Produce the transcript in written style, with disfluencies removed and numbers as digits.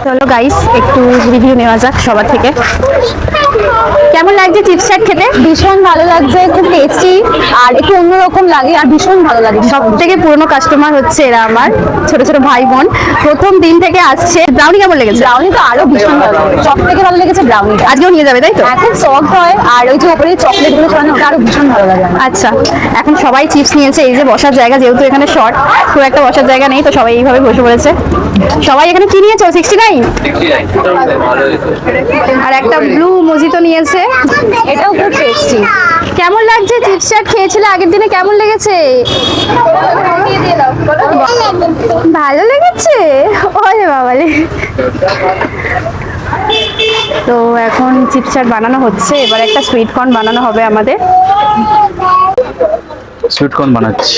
চলো গাইস একটু রিভিউ নেওয়া যাক সবার থেকে। কেমন লাগছে চিপস চাট খেতে? ভীষণ ভালো লাগছে, খুব টেস্টি আর একটু অন্যরকম লাগে আর ভীষণ ভালো লাগে। সব থেকে পুরনো কাস্টমার হচ্ছে এরা, আমার ছোট ছোট ভাই বোন, প্রথম দিন থেকে আসছে। ব্রাউনি কেমন লেগেছে? ব্রাউনি তো আরো ভীষণ ভালো লাগে, সব থেকে ভালো লেগেছে ব্রাউনি। আজকেও নিয়ে যাবে তাই তো? এখন সফট হয় আর ওই যে উপরে চকলেট গুলো ছড়ানো ওটা আরো ভীষণ ভালো লাগে আমার। আচ্ছা, এখন সবাই চিপস নিয়েছে। এই যে বসার জায়গা, যেহেতু এখানে শর্ট, খুব একটা বসার জায়গা নেই, তো সবাই এইভাবে বসে পড়েছে। সবাই এখানে কি নিয়েছো? 69 আর একটা ব্লু মজিতো নিয়েছে। এটাও খুব টেস্টি। কেমন লাগছে চিপস চাট? খেয়েছিলে আগের দিনে, কেমন লেগেছে? ভালো লেগেছে? ওরে বাবারে। তো এখন চিপস চাট বানানো হচ্ছে, এবার একটা সুইট কর্ন বানানো হবে আমাদের। সুইট কর্ন বানাচ্ছি।